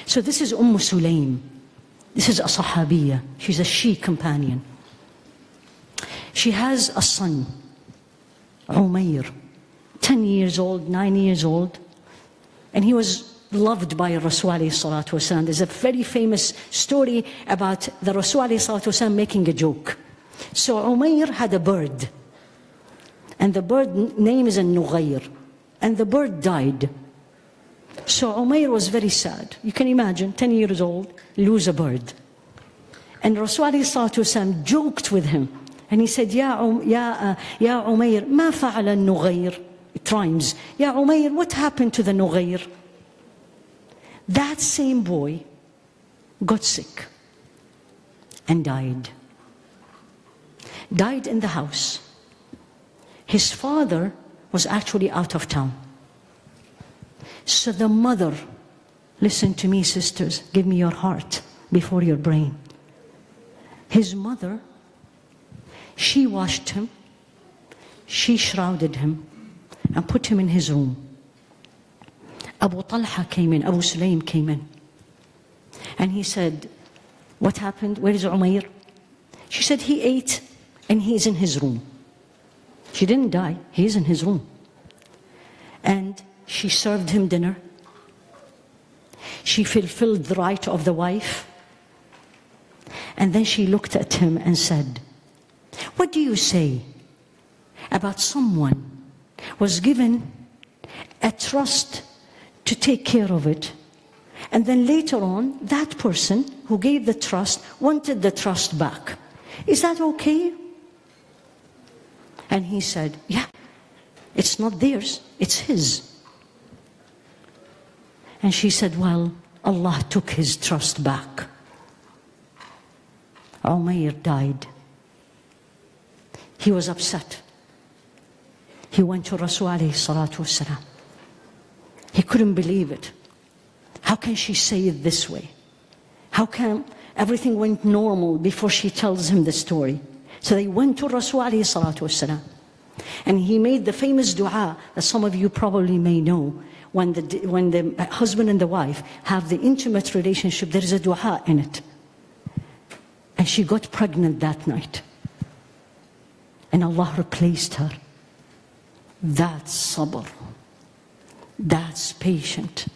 So this is Sulaym. This is a Sahabiya. She's a she companion. She has a son, Umayr, 10 years old, 9 years old. And he was loved by Rasul alayhi salatu wasalam. There's a very famous story about the Rasul alayhi salatu wasalam making a joke. So Umayr had a bird. And the bird name is Nughayr. And the bird died. So Umayr was very sad. You can imagine, 10 years old, lose a bird. And Rasul alayhi salatu wasalam joked with him. And he said, Ya Umayr, ma fa'ala Nughayr? It rhymes. Ya Umayr, what happened to the Nughayr? That same boy got sick and died. Died in the house. His father was actually out of town. So the mother, listen to me sisters, give me your heart before your brain. His mother, she washed him, she shrouded him and put him in his room. Abu Talha came in, Abu Sulaym came in. And he said, what happened? Where is Umayr? She said, he ate and he is in his room. She didn't die, he is in his room. And she served him dinner. She fulfilled the right of the wife. And then she looked at him and said, what do you say about someone was given a trust to take care of it, and then later on, that person who gave the trust wanted the trust back? Is that okay? And he said, yeah, it's not theirs, it's his. And she said, well, Allah took his trust back. Umayr died. He was upset. He went to Rasul alayhi salatu wasalam. He couldn't believe it. How can she say it this way? How can everything went normal before she tells him the story? So they went to Rasul alayhi salatu wasalam. And he made the famous dua that some of you probably may know. When the husband and the wife have the intimate relationship, there is a dua in it. And she got pregnant that night. And Allah replaced her. That's sabr. That's patient.